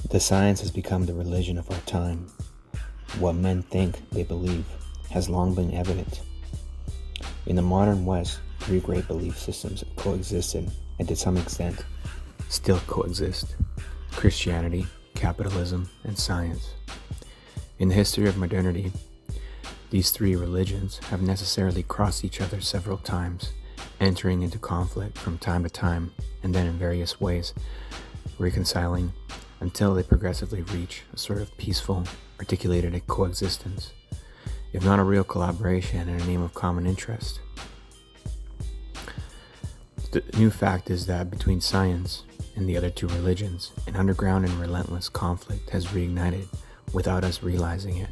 The science has become the religion of our time. What men think they believe has long been evident. In the modern West, three great belief systems have coexisted and to some extent still coexist: Christianity, capitalism, and science. In the history of modernity, these three religions have necessarily crossed each other several times, entering into conflict from time to time, and then in various ways reconciling until they progressively reach a sort of peaceful, articulated coexistence, if not a real collaboration in the name of common interest. The new fact is that between science and the other two religions, an underground and relentless conflict has reignited without us realizing it,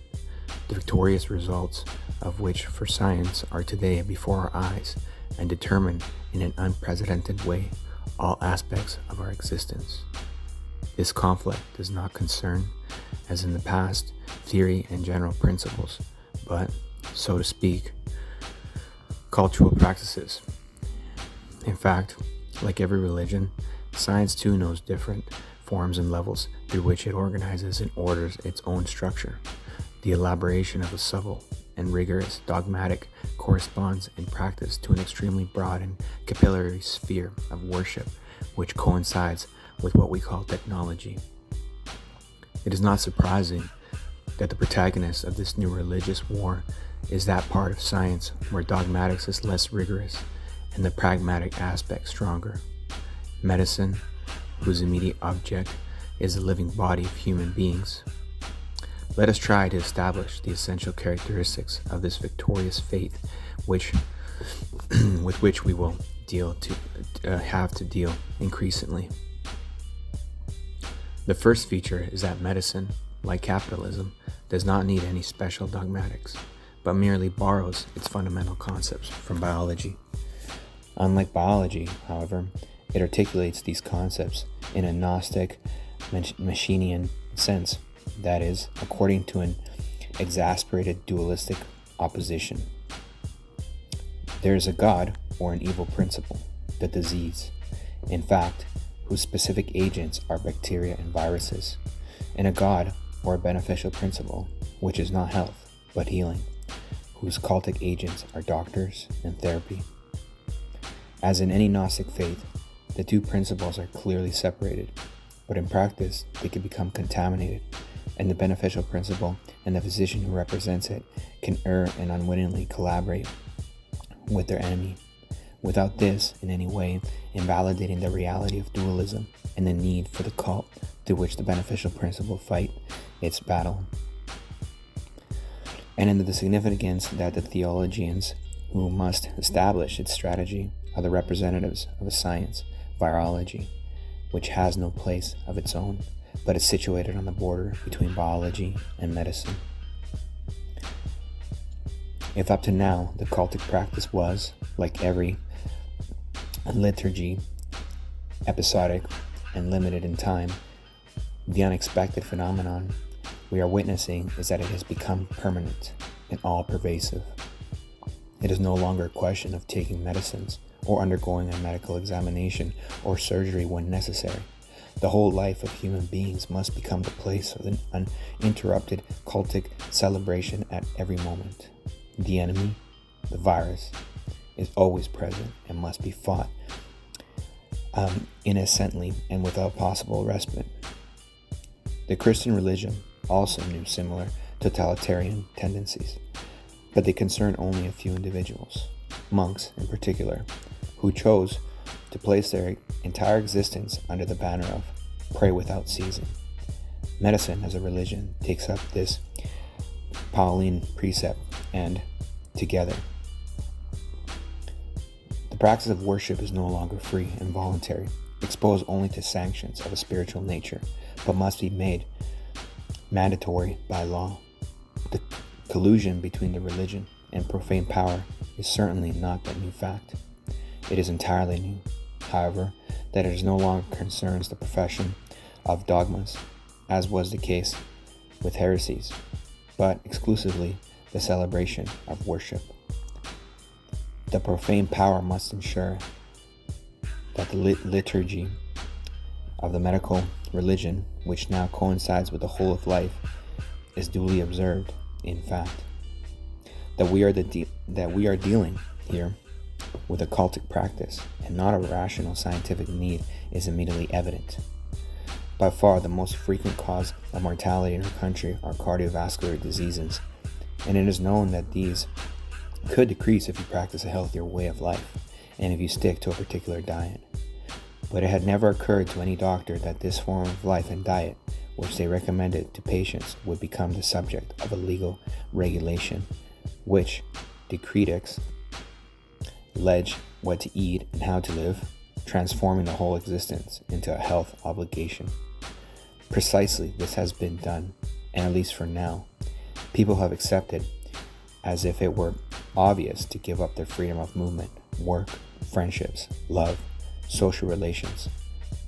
the victorious results of which for science are today before our eyes and determine in an unprecedented way all aspects of our existence. This conflict does not concern, as in the past, theory and general principles, but, so to speak, cultural practices. In fact, like every religion, science too knows different forms and levels through which it organizes and orders its own structure. The elaboration of a subtle and rigorous dogmatic corresponds in practice to an extremely broad and capillary sphere of worship, which coincides with what we call technology. It is not surprising that the protagonist of this new religious war is that part of science where dogmatics is less rigorous and the pragmatic aspect stronger. Medicine, whose immediate object is the living body of human beings. Let us try to establish the essential characteristics of this victorious faith, with which we will have to deal increasingly. The first feature is that medicine, like capitalism, does not need any special dogmatics, but merely borrows its fundamental concepts from biology. Unlike biology, however, it articulates these concepts in a Gnostic, Machinian sense, that is, according to an exasperated dualistic opposition. There is a God or an evil principle, the disease, in fact, whose specific agents are bacteria and viruses, and a God or a beneficial principle, which is not health, but healing, whose cultic agents are doctors and therapy. As in any Gnostic faith, the two principles are clearly separated, but in practice they can become contaminated, and the beneficial principle and the physician who represents it can err and unwittingly collaborate with their enemy, without this in any way invalidating the reality of dualism and the need for the cult through which the beneficial principle fight its battle. And in the significance that the theologians who must establish its strategy are the representatives of a science, virology, which has no place of its own, but is situated on the border between biology and medicine. If up to now the cultic practice was, like every liturgy, episodic and limited in time, the unexpected phenomenon we are witnessing is that it has become permanent and all-pervasive. It is no longer a question of taking medicines or undergoing a medical examination or surgery when necessary. The whole life of human beings must become the place of an uninterrupted cultic celebration at every moment. The enemy, the virus, is always present and must be fought innocently and without possible respite. The Christian religion also knew similar totalitarian tendencies, but they concern only a few individuals, monks in particular, who chose to place their entire existence under the banner of pray without ceasing. Medicine as a religion takes up this Pauline precept, and together, the practice of worship is no longer free and voluntary, exposed only to sanctions of a spiritual nature, but must be made mandatory by law. The collusion between the religion and profane power is certainly not a new fact. It is entirely new, however, that it no longer concerns the profession of dogmas, as was the case with heresies, but exclusively the celebration of worship. The profane power must ensure that the liturgy of the medical religion, which now coincides with the whole of life, is duly observed, in fact. That we are dealing here with a cultic practice and not a rational scientific need is immediately evident. By far, the most frequent cause of mortality in our country are cardiovascular diseases, and it is known that these could decrease if you practice a healthier way of life and if you stick to a particular diet. But it had never occurred to any doctor that this form of life and diet, which they recommended to patients, would become the subject of a legal regulation, which decretax allege what to eat and how to live, transforming the whole existence into a health obligation. Precisely this has been done, and at least for now, people have accepted as if it were obvious to give up their freedom of movement, work, friendships, love, social relations,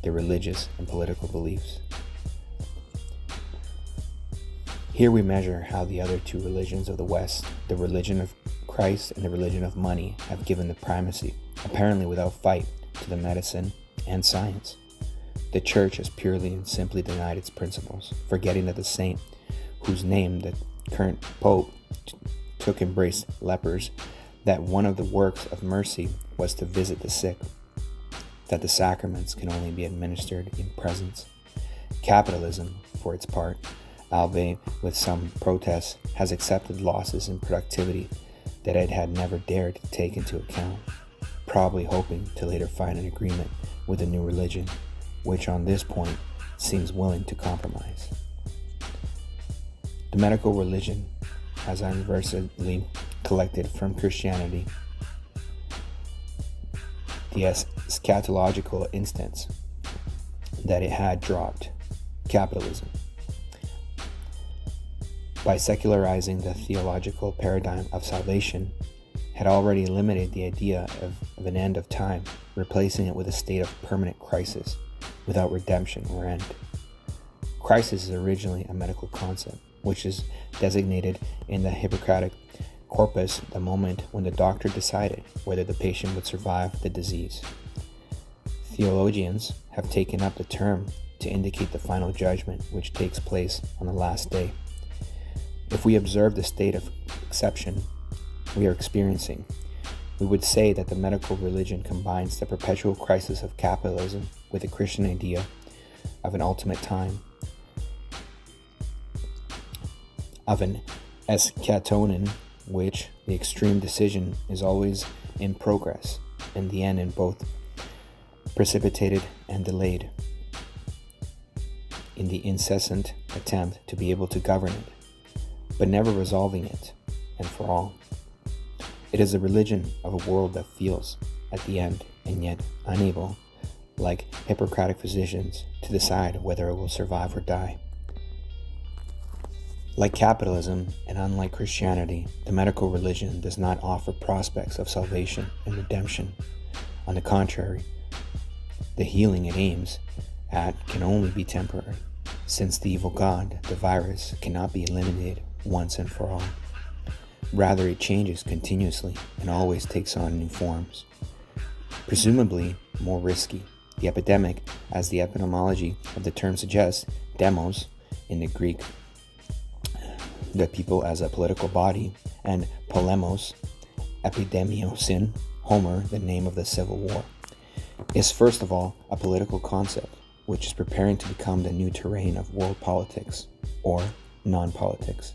their religious and political beliefs. Here we measure how the other two religions of the West, the religion of Christ and the religion of money, have given the primacy, apparently without fight, to the medicine and science. The Church has purely and simply denied its principles, forgetting that the saint, whose name the current Pope took, embraced lepers, that one of the works of mercy was to visit the sick, that the sacraments can only be administered in presence. Capitalism, for its part, albeit with some protests, has accepted losses in productivity that it had never dared to take into account, probably hoping to later find an agreement with a new religion, which on this point seems willing to compromise. The medical religion has universally collected from Christianity the eschatological instance that it had dropped capitalism. By secularizing the theological paradigm of salvation, had already eliminated the idea of an end of time, replacing it with a state of permanent crisis without redemption or end. Crisis is originally a medical concept, which is designated in the Hippocratic corpus the moment when the doctor decided whether the patient would survive the disease. Theologians have taken up the term to indicate the final judgment which takes place on the last day. If we observe the state of exception we are experiencing, we would say that the medical religion combines the perpetual crisis of capitalism with the Christian idea of an ultimate time, of an eschaton, which the extreme decision is always in progress, and the end in both precipitated and delayed, in the incessant attempt to be able to govern it, but never resolving it, and for all. It is a religion of a world that feels at the end, and yet unable, like Hippocratic physicians, to decide whether it will survive or die. Like capitalism, and unlike Christianity, the medical religion does not offer prospects of salvation and redemption. On the contrary, the healing it aims at can only be temporary, since the evil god, the virus, cannot be eliminated once and for all. Rather, it changes continuously and always takes on new forms. Presumably more risky, the epidemic, as the etymology of the term suggests, demos in the Greek, the people as a political body, and polemos, epidemios in Homer, the name of the Civil War, is first of all a political concept which is preparing to become the new terrain of world politics or non-politics.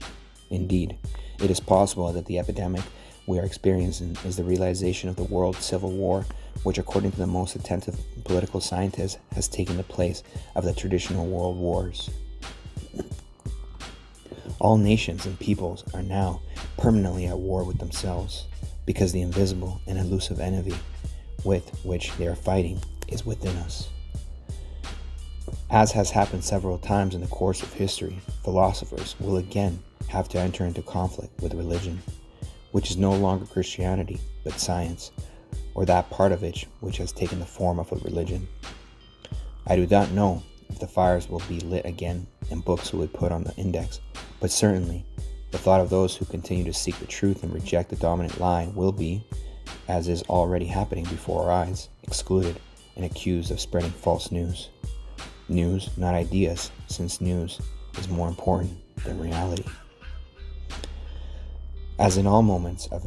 Indeed, it is possible that the epidemic we are experiencing is the realization of the world civil war, which, according to the most attentive political scientists, has taken the place of the traditional world wars. All nations and peoples are now permanently at war with themselves, because the invisible and elusive enemy with which they are fighting is within us. As has happened several times in the course of history, philosophers will again have to enter into conflict with religion, which is no longer Christianity, but science, or that part of it which has taken the form of a religion. I do not know if the fires will be lit again and books will be put on the index, but certainly the thought of those who continue to seek the truth and reject the dominant lie will be, as is already happening before our eyes, excluded and accused of spreading false news. News, not ideas, since news is more important than reality. As in all moments of